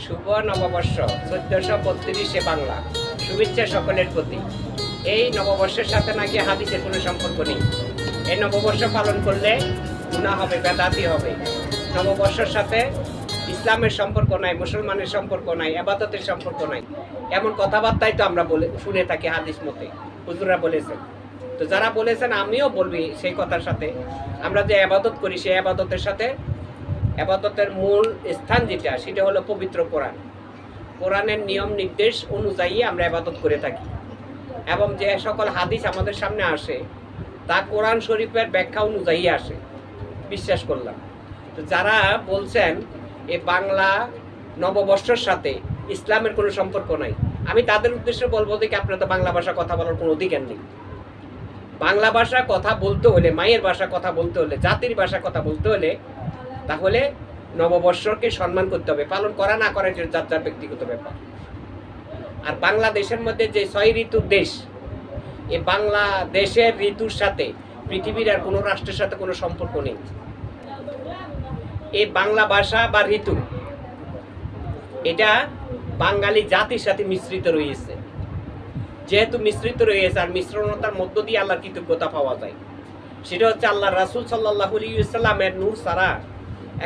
শুভ নববর্ষ 1432 বাংলা। শুভেচ্ছা সকলের প্রতি। এই নববর্ষের সাথে নাকি হাদিসের কোনো সম্পর্ক নেই। এই নববর্ষ পালন করলে গুনাহ হবে, বেদাতি হবে। নববর্ষের সাথে ইসলামের সম্পর্ক নাই, মুসলমানের সম্পর্ক নাই, ইবাদতের সম্পর্ক নাই, এমন কথাবার্তাই তো আমরা শুনে থাকি হাদিস মতে, হুজুররা বলেছেন। তো যারা বলেছেন আমিও বলবি সেই কথার সাথে, আমরা যে ইবাদত করি সেই ইবাদতের সাথে ইবাদতের মূল স্থান যেটা, সেটা হলো পবিত্র কোরআন। কোরআনের নিয়ম নির্দেশ অনুযায়ী আমরা ইবাদত করে থাকি, এবং যে সকল হাদিস আমাদের সামনে আসে তা কোরআন শরীফের ব্যাখ্যা অনুযায়ী আসে, বিশ্বাস করলাম। তো যারা বলছেন এই বাংলা নববর্ষের সাথে ইসলামের কোনো সম্পর্ক নাই, আমি তাদের উদ্দেশ্যে বলবো যে আপনার তো বাংলা ভাষা কথা বলার কোনো অধিকার নেই। বাংলা ভাষা কথা বলতে হলে, মায়ের ভাষা কথা বলতে হলে, জাতির ভাষা কথা বলতে হলে, তাহলে নববর্ষকে সম্মান করতে হবে। পালন করা না করা যার যার ব্যক্তিগত ব্যাপার। আর বাংলাদেশের মধ্যে যে 6 ঋতুর দেশ, এই বাংলাদেশের ঋতুর সাথে পৃথিবীর আর কোনো রাষ্ট্রের সাথে কোনো সম্পর্ক নেই। এই বাংলা ভাষা বা ঋতু এটা বাঙালি জাতির সাথে মিশ্রিত রয়েছে। যেহেতু মিশ্রিত রয়েছে, আর মিশ্রণতার মধ্য দিয়ে আল্লাহর কৃতজ্ঞতা পাওয়া যায়। সেটা হচ্ছে আল্লাহ রাসূল সাল্লাল্লাহু আলাইহি ওয়াসাল্লামের নূর ছাড়া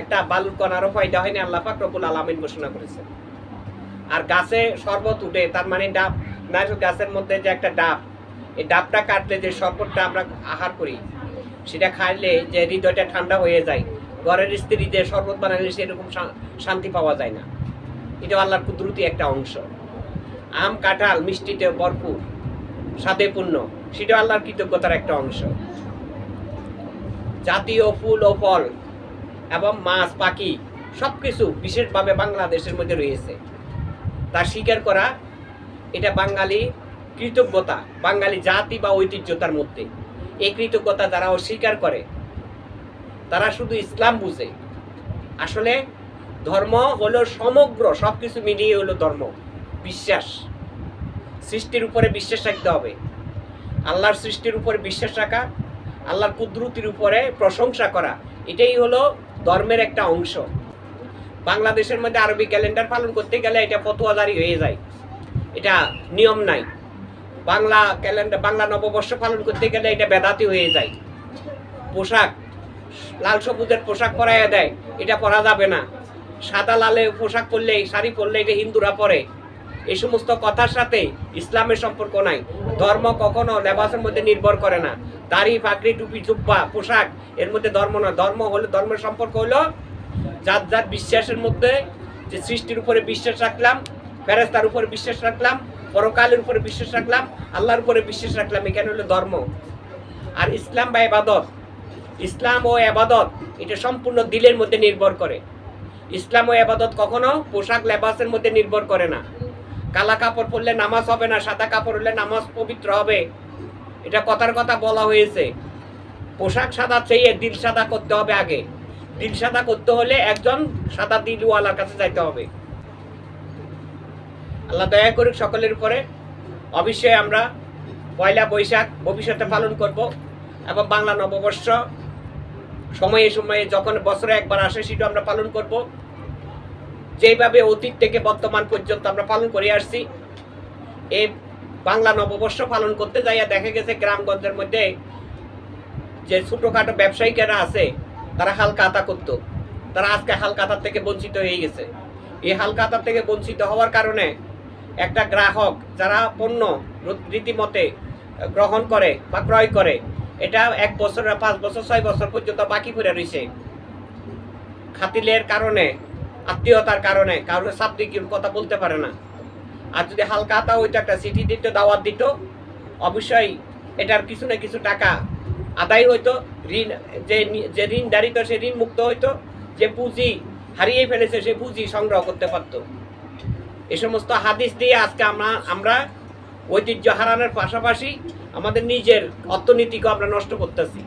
একটা বালুর কণারও ফায়দা হয়নি, আল্লাহ পাক রব্বুল আলামিন ঘোষণা করেছেন। আর গাছে শরবত উঠে, তার মানে ডাব, নারকেল গাছের মধ্যে যে একটা ডাব, এই ডাবটা কাটলে যে শরবতটা আমরা আহার করি, সেটা খাইলে যে হৃদয়টা ঠান্ডা হয়ে যায়, ঘরের স্ত্রী যে শরবত বানালে সেরকম শান্তি পাওয়া যায় না। এটা আল্লাহর কুদরতি একটা অংশ। আম কাঁঠাল মিষ্টিতে ভরপুর, স্বাদে পূর্ণ, সেটা আল্লাহর কৃতজ্ঞতার একটা অংশ। জাতীয় ফুল ও ফল এবং মাছ পাখি সবকিছু বিশেষভাবে বাংলাদেশের মধ্যে রয়েছে। তা স্বীকার করা এটা বাঙালি কৃতজ্ঞতা, বাঙালি জাতি বা ঐতিহ্যতার মধ্যে। এই কৃতজ্ঞতা যারা অস্বীকার করে তারা শুধু ইসলাম বুঝে। আসলে ধর্ম হলো সমগ্র, সবকিছু মিলিয়ে হলো ধর্ম। বিশ্বাস, সৃষ্টির উপরে বিশ্বাস রাখতে হবে। আল্লাহর সৃষ্টির উপরে বিশ্বাস রাখা, আল্লাহর কুদরতির উপরে প্রশংসা করা, এটাই হলো ধর্মের একটা অংশ। বাংলাদেশের মধ্যে আরবি ক্যালেন্ডার পালন করতে গেলে এটা ফতোয়াজারি হয়ে যায়, এটা নিয়ম নাই। বাংলা ক্যালেন্ডার, বাংলা নববর্ষ পালন করতে গেলে এটা বেদাতি হয়ে যায়। পোশাক, লাল সবুজের পোশাক পরাইয়া দেয়, এটা পরা যাবে না। সাদা লালে পোশাক পরলে, শাড়ি পরলে এটা হিন্দুরা পরে। এই সমস্ত কথার সাথে ইসলামের সম্পর্ক নাই। ধর্ম কখনো লেবাসের মধ্যে নির্ভর করে না। দাড়ি, পাগড়ি, টুপি, জুব্বা, পোশাক, এর মধ্যে ধর্ম না। ধর্ম হলো, ধর্মের সম্পর্ক হলো যার যার বিশ্বাসের মধ্যে, যে সৃষ্টির উপরে বিশ্বাস রাখলাম, ফেরেশতার উপরে বিশ্বাস রাখলাম, পরকালের উপরে বিশ্বাস রাখলাম, আল্লাহর উপরে বিশ্বাস রাখলাম, এখানে হলো ধর্ম। আর ইসলাম বা ইবাদত, ইসলাম ও ইবাদত এটা সম্পূর্ণ দিলের মধ্যে নির্ভর করে। ইসলাম ও ইবাদত কখনো পোশাক লেবাসের মধ্যে নির্ভর করে না। কালা কাপড় পরলে নামাজ হবে না, সাদা কাপড় হলে নামাজ পবিত্র হবে, এটা কথার কথা বলা হয়েছে। পোশাক সাদা চেয়ে দিল সাদা করতে হবে আগে। দিল সাদা করতে হলে একজন সাদা দিলওয়ালার কাছে যাইতে হবে। আল্লাহ দয়া করুক সকলের উপরে। অবশ্যই আমরা পয়লা বৈশাখ ভবিষ্যতে পালন করব, এবং বাংলা নববর্ষ সময়ে সময়ে যখন বছরে একবার আসে সেটা আমরা পালন করব। যেভাবে অতীত থেকে বর্তমান পর্যন্ত আমরা পালন করে আসছি, এই বাংলা নববর্ষ পালন করতে যাইয়া দেখা গেছে গ্রামগঞ্জের মধ্যে যে ছোটোখাটো ব্যবসায়িকেরা আছে তারা হালকাতা করতো, তারা আজকে হালকাতার থেকে বঞ্চিত হয়ে গেছে। এই হালকাতার থেকে বঞ্চিত হওয়ার কারণে একটা গ্রাহক যারা পণ্য রীতিমতে গ্রহণ করে বা ক্রয় করে, এটা 1 বছর, 5 বছর, 6 বছর পর্যন্ত বাকি পড়ে রয়েছে। খাতিলের কারণে, আত্মীয়তার কারণে কারণে শাব্দিক কথা বলতে পারে না। আর যদি হালকাতা ওইটা একটা চিঠি দিত, দাওয়াত দিত, অবশ্যই এটার কিছু না কিছু টাকা আদায় হইতো। ঋণ, যে ঋণদারিত সে ঋণ মুক্ত হইতো, যে পুঁজি হারিয়ে ফেলেছে সে পুঁজি সংগ্রহ করতে পারত। এই সমস্ত হাদিস দিয়ে আজকে আমরা ঐতিহ্য হারানোর পাশাপাশি আমাদের নিজের অর্থনীতিকেও আমরা নষ্ট করতেছি।